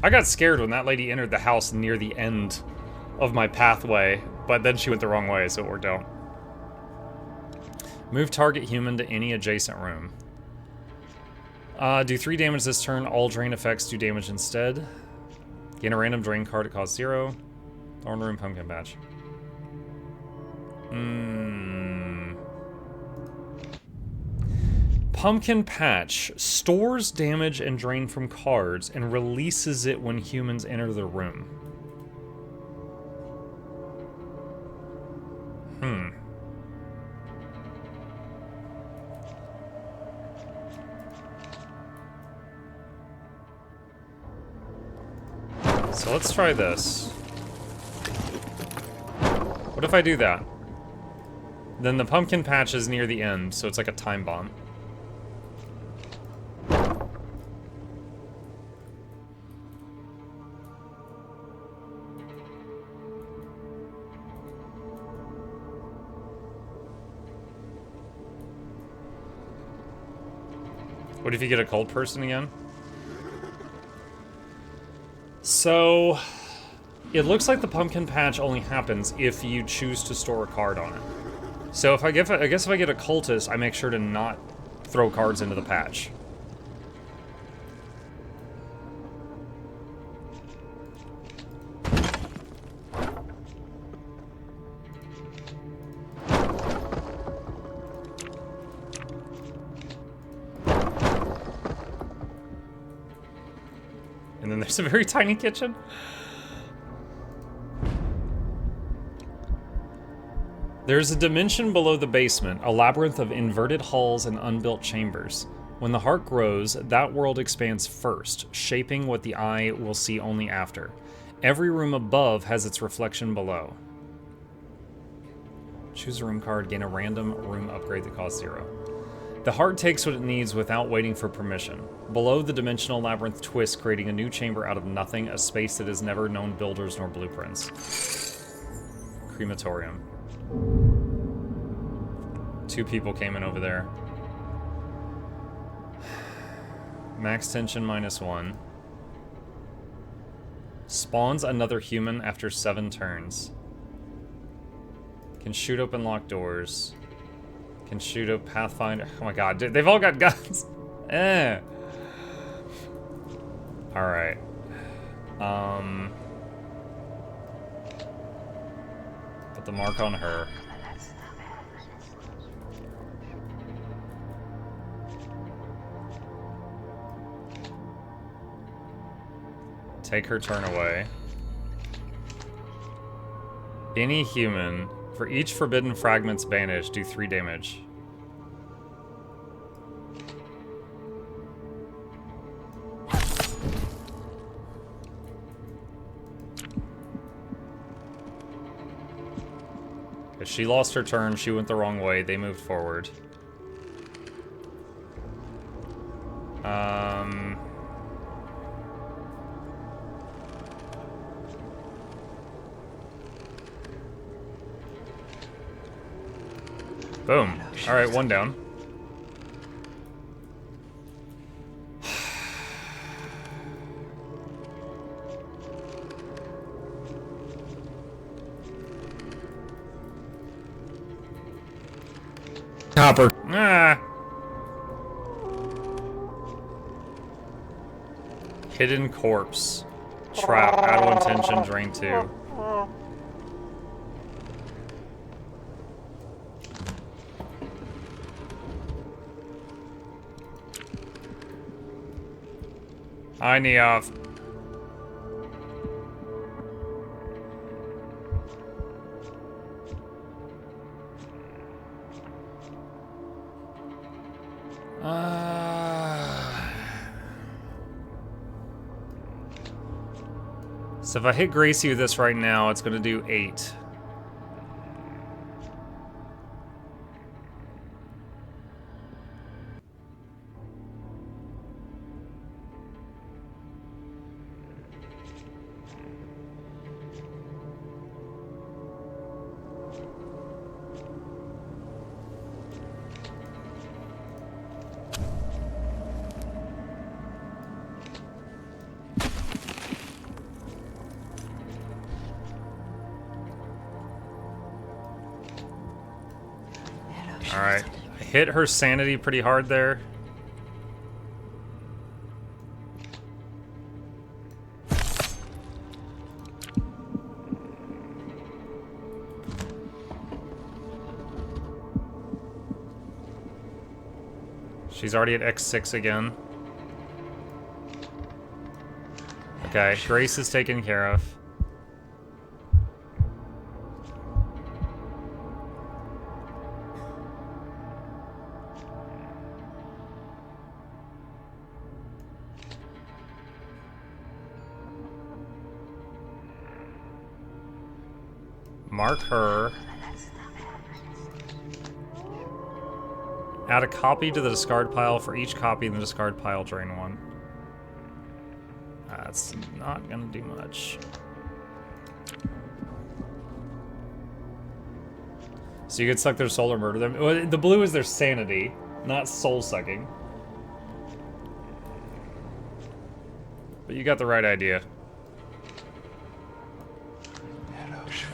I got scared when that lady entered the house near the end of my pathway, but then she went the wrong way, so it worked out. Move target human to any adjacent room. Do 3 damage this turn. All drain effects do damage instead. Gain a random drain card at cost 0. Thorn room, pumpkin patch. Pumpkin patch stores damage and drain from cards and releases it when humans enter the room. So let's try this. What if I do that? Then the pumpkin patch is near the end, so it's like a time bomb. What if you get a cold person again? So, it looks like the pumpkin patch only happens if you choose to store a card on it. So I guess if I get a cultist, I make sure to not throw cards into the patch. And then there's a very tiny kitchen. There's a dimension below the basement, a labyrinth of inverted halls and unbuilt chambers. When the heart grows, that world expands first, shaping what the eye will see only after. Every room above has its reflection below. Choose a room card, gain a random room upgrade that costs 0. The heart takes what it needs without waiting for permission. Below, the dimensional labyrinth twists, creating a new chamber out of nothing, a space that has never known builders nor blueprints. Crematorium. 2 people came in over there. Max tension -1. Spawns another human after 7 turns. Can shoot open locked doors. Can shoot a Pathfinder. Oh my god, dude, they've all got guns. Alright. Put the mark on her. Take her turn away. Any human, for each forbidden fragments banished, do 3 damage. Okay, she lost her turn, she went the wrong way, they moved forward. Boom. Alright, 1 down. Hopper. Ah! Hidden corpse. Trap. Add 1 tension, drain 2. Hi, Neoff. So if I hit Gracie with this right now, it's going to do 8. Alright. I hit her sanity pretty hard there. She's already at X6 again. Okay, Grace is taken care of. Mark her. Add a copy to the discard pile. For each copy in the discard pile, drain one. That's not gonna do much. So you could suck their soul or murder them. Well, the blue is their sanity, not soul sucking. But you got the right idea.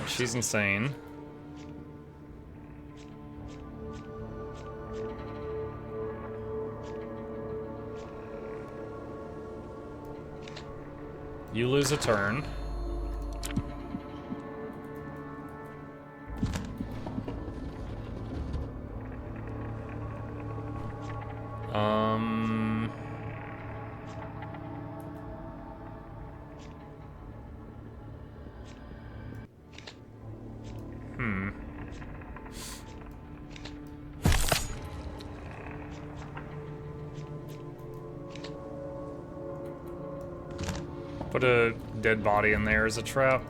She's insane. You lose a turn. Put a dead body in there as a trap.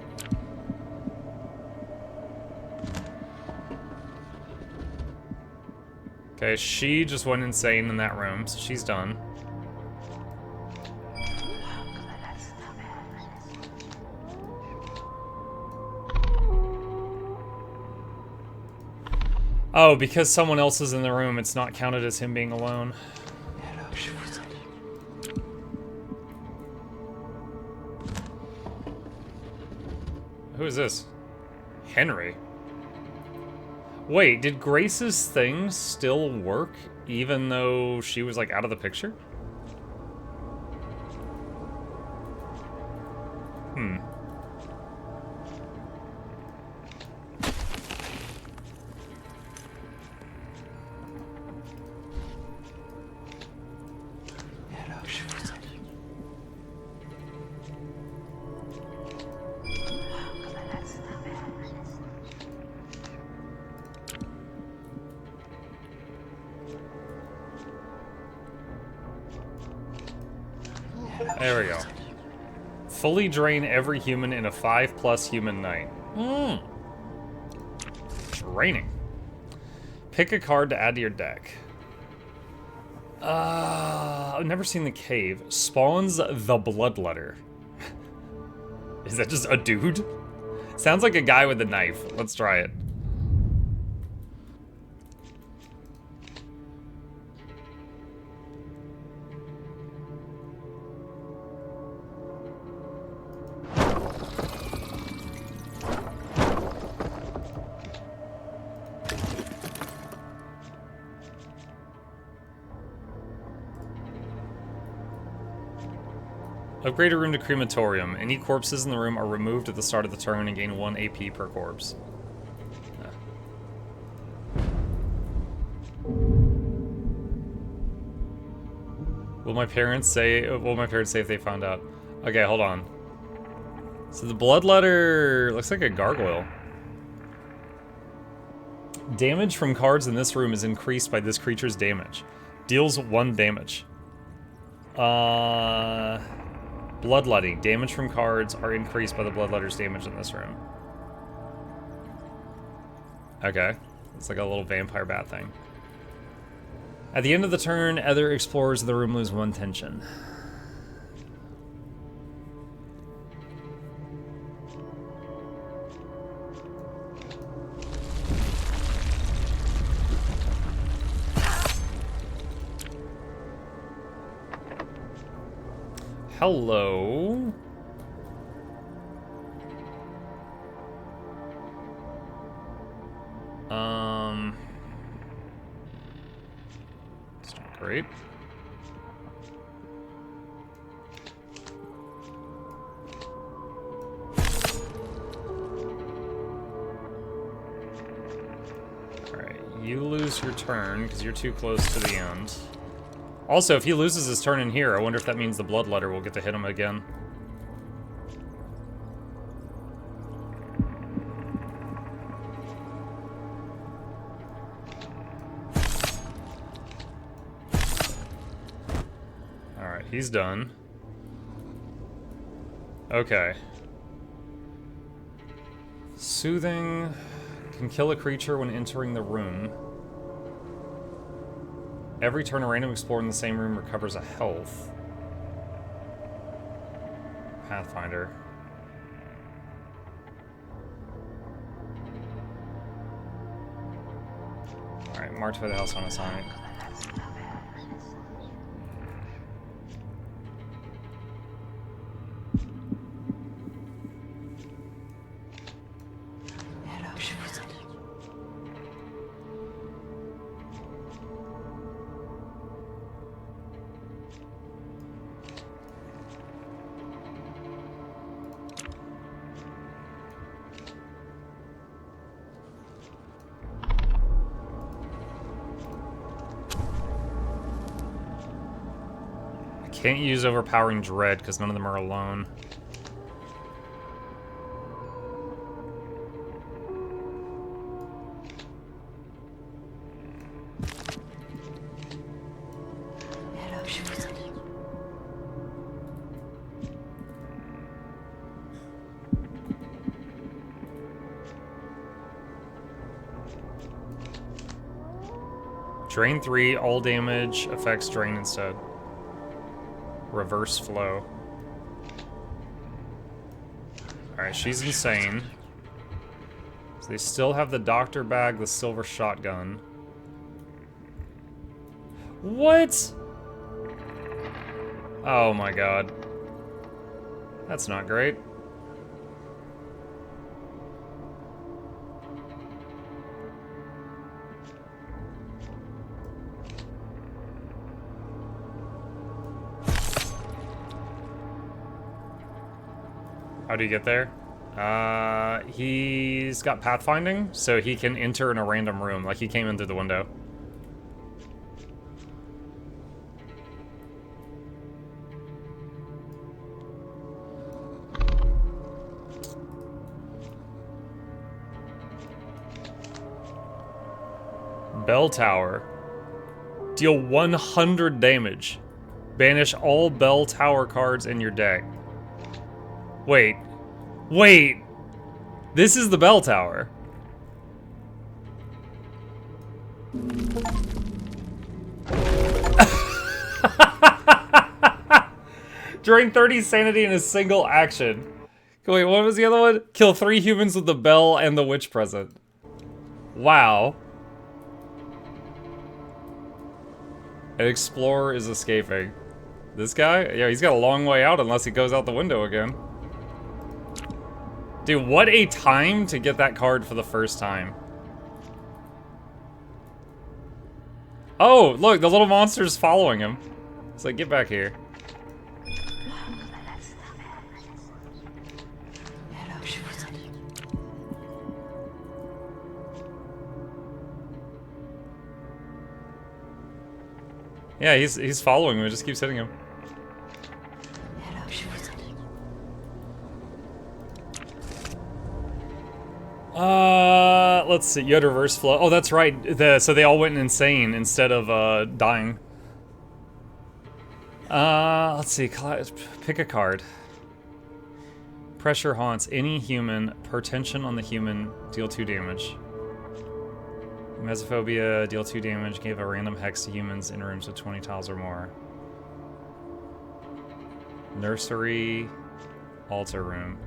Okay, she just went insane in that room, so she's done. Oh, because someone else is in the room, it's not counted as him being alone. Who is this? Henry. Wait, did Grace's thing still work even though she was like out of the picture? There we go. Fully drain every human in a 5+ human night. Draining. Pick a card to add to your deck. I've never seen the cave. Spawns the Bloodletter. Is that just a dude? Sounds like a guy with a knife. Let's try it. Upgrade a room to crematorium. Any corpses in the room are removed at the start of the turn and gain 1 AP per corpse. Will my parents say if they found out? Okay, hold on. So the Bloodletter looks like a gargoyle. Damage from cards in this room is increased by this creature's damage. Deals 1 damage. Bloodletting. Damage from cards are increased by the Bloodletter's damage in this room. Okay. It's like a little vampire bat thing. At the end of the turn, other explorers in the room lose 1 tension. Hello. Great. Alright, you lose your turn because you're too close to the end. Also, if he loses his turn in here, I wonder if that means the Bloodletter will get to hit him again. Alright, he's done. Okay. Soothing can kill a creature when entering the room. Every turn a random explorer in the same room recovers a health. Pathfinder. Alright, marked by the house on a sign. Can't use overpowering dread because none of them are alone. Drain 3, all damage affects drain instead. Reverse flow. Alright, she's insane. So they still have the doctor bag, the silver shotgun. What? Oh my god. That's not great. How do you get there? He's got pathfinding, so he can enter in a random room, like he came in through the window. Bell Tower. Deal 100 damage. Banish all Bell Tower cards in your deck. Wait. Wait! This is the bell tower. Drain 30 sanity in a single action. Wait, what was the other one? Kill 3 humans with the bell and the witch present. Wow. An explorer is escaping. This guy? Yeah, he's got a long way out unless he goes out the window again. Dude, what a time to get that card for the first time. Oh, look, the little monster's following him. It's like, get back here. Yeah, he's following him. It just keeps hitting him. Let's see. You had reverse flow. Oh, that's right. So they all went insane instead of dying. Let's see. Pick a card. Pressure haunts any human. Per tension on the human, deal 2 damage. Mesophobia, deal 2 damage. Give a random hex to humans in rooms with 20 tiles or more. Nursery, altar room.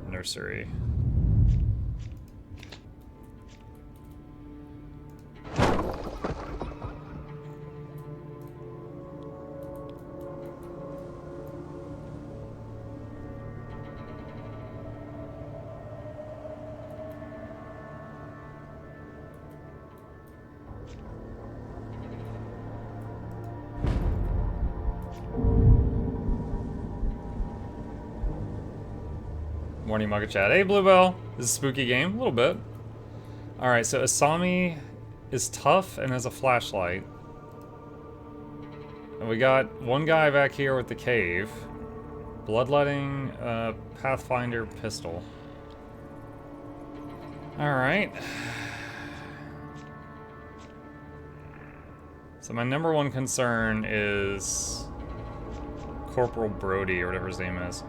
Nursery. Morning Mugga Chat. Hey Bluebell. This is a spooky game. A little bit. Alright, so Asami is tough and has a flashlight. And we got one guy back here with the cave. Bloodletting, Pathfinder pistol. Alright. So my number one concern is Corporal Brody, or whatever his name is.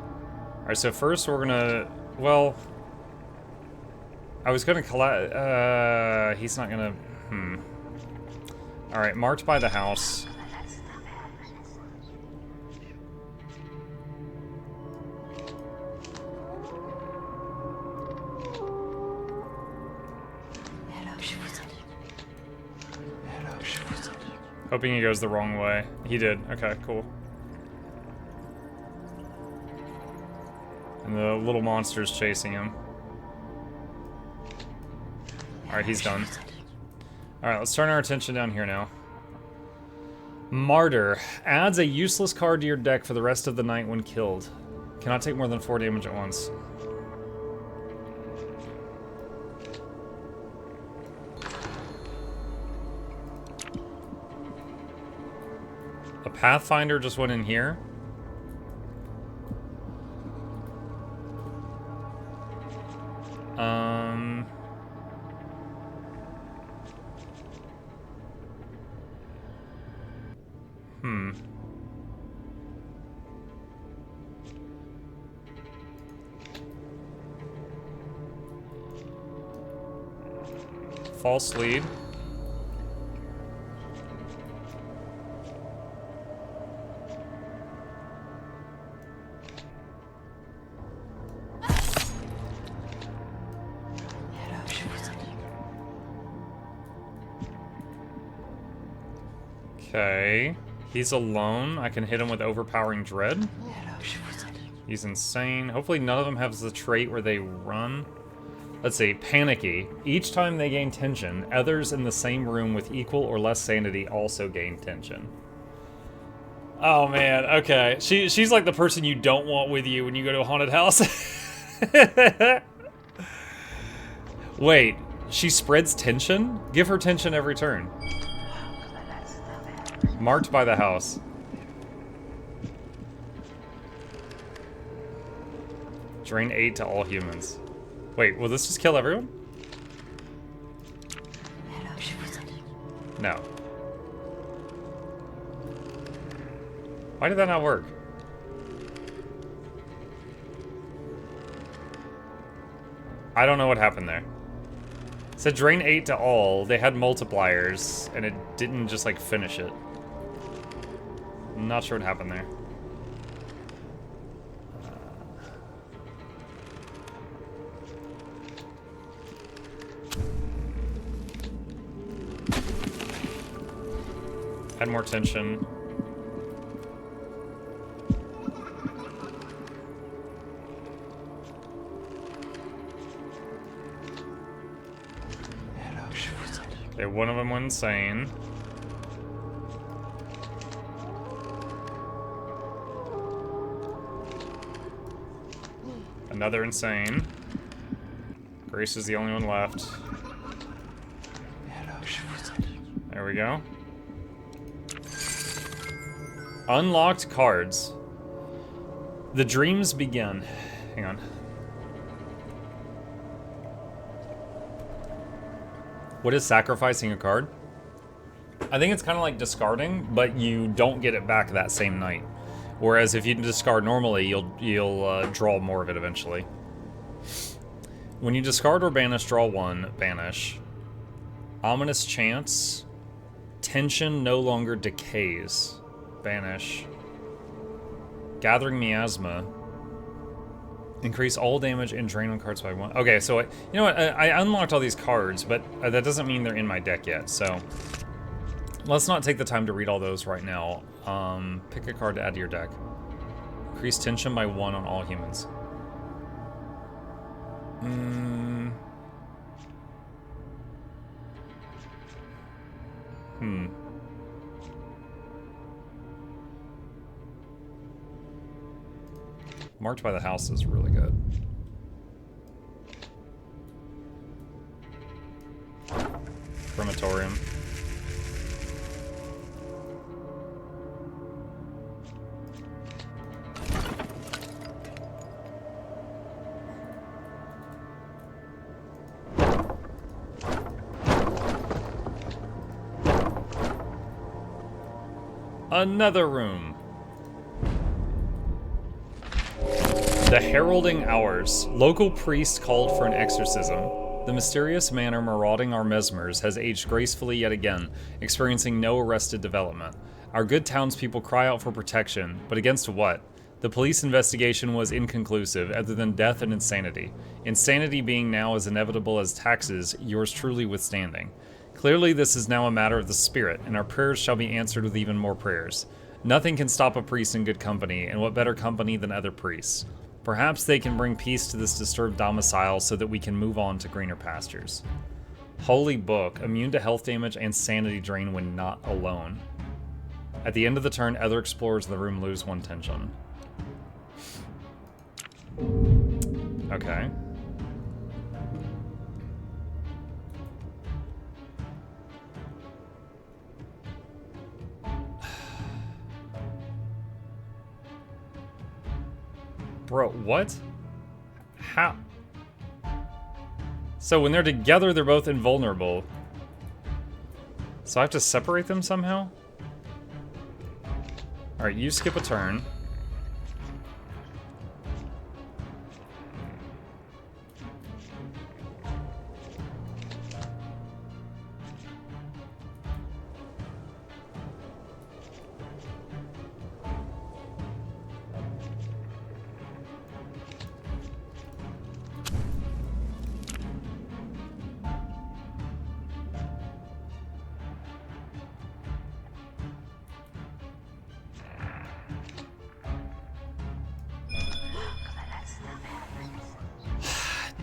Alright, so first we're gonna... Well... I was gonna collect... he's not gonna... Alright, marked by the house. Hoping he goes the wrong way. He did. Okay, cool. And the little monster's chasing him. Alright, he's done. Alright, let's turn our attention down here now. Martyr. Adds a useless card to your deck for the rest of the night when killed. Cannot take more than 4 damage at once. A Pathfinder just went in here. False lead. Okay. He's alone. I can hit him with overpowering dread. He's insane. Hopefully none of them has the trait where they run. Let's see. Panicky. Each time they gain tension, others in the same room with equal or less sanity also gain tension. Oh man, okay. She's like the person you don't want with you when you go to a haunted house. Wait, she spreads tension? Give her tension every turn. Marked by the house. Drain 8 to all humans. Wait, will this just kill everyone? No. Why did that not work? I don't know what happened there. It said drain 8 to all. They had multipliers, and it didn't just like finish it. I'm not sure what happened there. Add more tension. Okay, one of them went insane. Another insane. Grace is the only one left. There we go. Unlocked cards. The dreams begin. Hang on. What is sacrificing a card? I think it's kind of like discarding, but you don't get it back that same night. Whereas if you discard normally, you'll draw more of it eventually. When you discard or banish, draw 1, banish. Ominous chance. Tension no longer decays. Banish. Gathering Miasma. Increase all damage and drain on cards by 1. Okay, so you know what? I unlocked all these cards, but that doesn't mean they're in my deck yet, so... Let's not take the time to read all those right now. Pick a card to add to your deck. Increase tension by 1 on all humans. Marked by the house is really good. crematorium. Another room. The heralding hours. Local priest called for an exorcism. The mysterious manor marauding our mesmers has aged gracefully yet again, experiencing no arrested development. Our good townspeople cry out for protection, but against what? The police investigation was inconclusive, other than death and insanity. Insanity being now as inevitable as taxes, yours truly withstanding. Clearly this is now a matter of the spirit, and our prayers shall be answered with even more prayers. Nothing can stop a priest in good company, and what better company than other priests? Perhaps they can bring peace to this disturbed domicile so that we can move on to greener pastures. Holy Book, immune to health damage and sanity drain when not alone. At the end of the turn, other explorers in the room lose 1 tension. Okay. Bro, what? How? So when they're together, they're both invulnerable. So I have to separate them somehow? Alright, you skip a turn.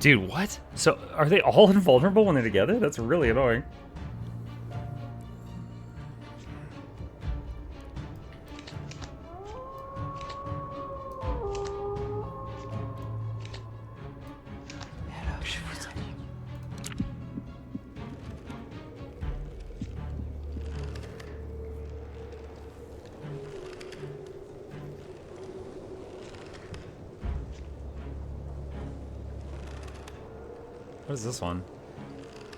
Dude, what? So, are they all invulnerable when they're together? That's really annoying. What is this one?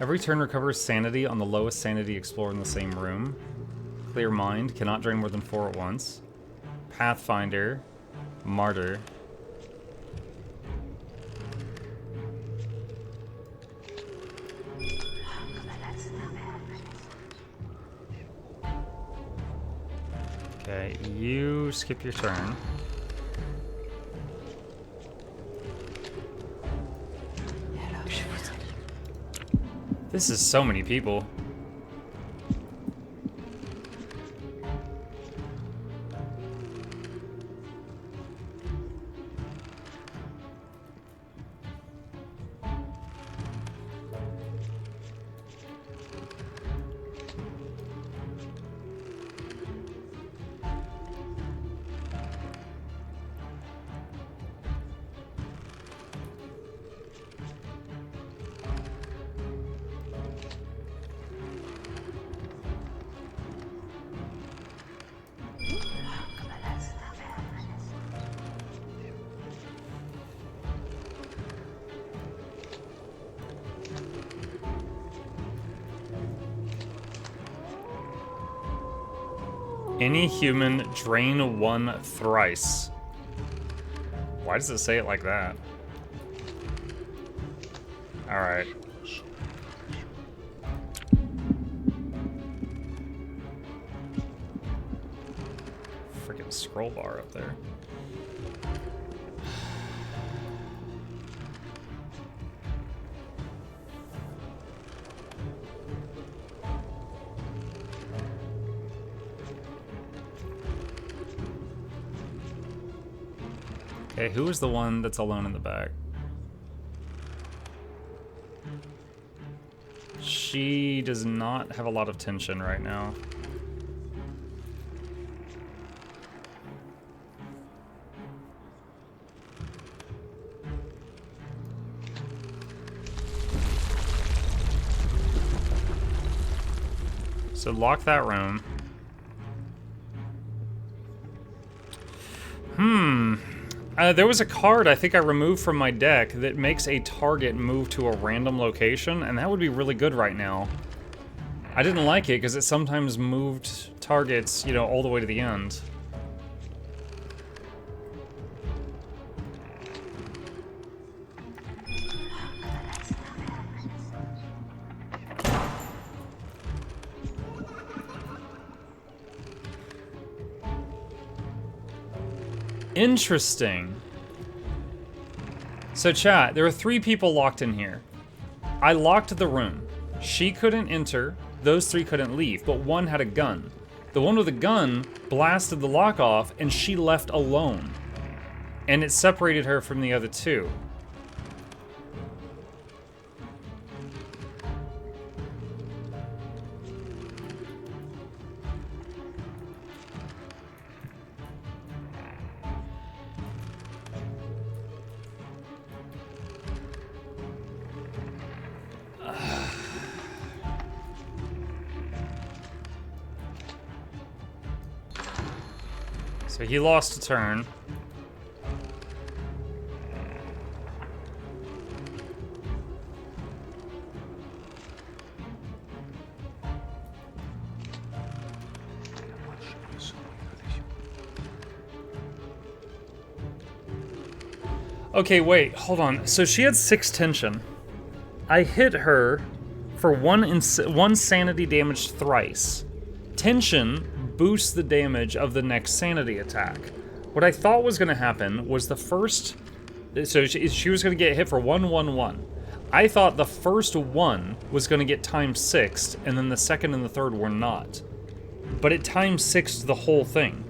Every turn recovers sanity on the lowest sanity explorer in the same room. Clear mind, cannot drain more than 4 at once. Pathfinder, Martyr. Okay, you skip your turn. This is so many people. Any human, drain 1 thrice. Why does it say it like that? Alright. Freaking scroll bar up there. Okay, who is the one that's alone in the back? She does not have a lot of tension right now. So lock that room. There was a card I think I removed from my deck that makes a target move to a random location, and that would be really good right now. I didn't like it because it sometimes moved targets, you know, all the way to the end. Interesting. So chat, there are 3 people locked in here. I locked the room. She couldn't enter, those 3 couldn't leave, but one had a gun. The one with the gun blasted the lock off and she left alone. And it separated her from the other 2. So he lost a turn. Okay, wait, hold on. So she had 6 tension. I hit her for one sanity damage thrice. Tension boosts the damage of the next sanity attack. What I thought was going to happen was the first... So she was going to get hit for 1-1-1. I thought the first one was going to get times 6, and then the second and the third were not. But it times 6'd the whole thing.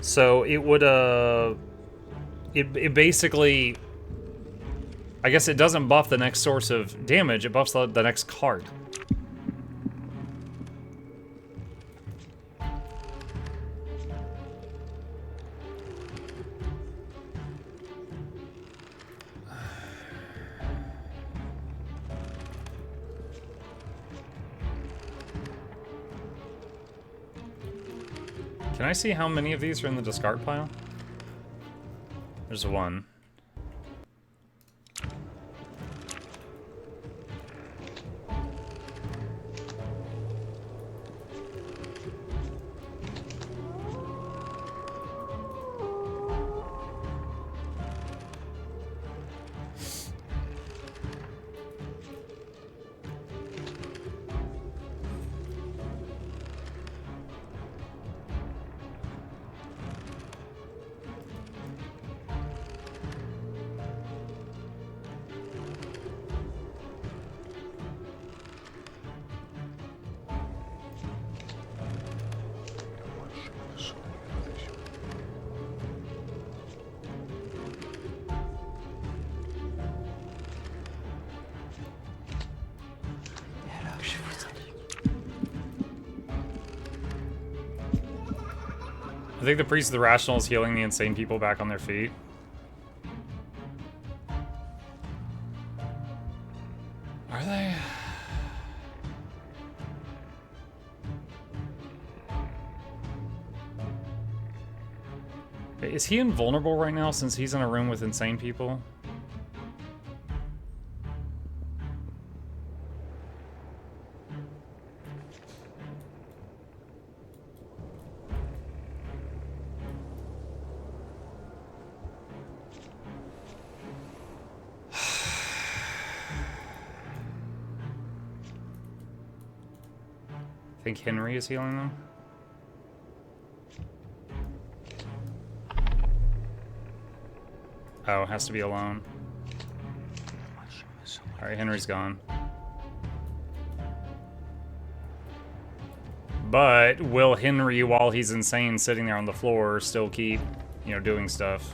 So it would, It basically... I guess it doesn't buff the next source of damage, it buffs the next card. Can I see how many of these are in the discard pile? There's 1. I think the Priest of the Rational is healing the insane people back on their feet. Are they? Wait, is he invulnerable right now since he's in a room with insane people? I think Henry is healing them. Oh, has to be alone. Alright, Henry's gone. But will Henry, while he's insane sitting there on the floor, still keep, you know, doing stuff?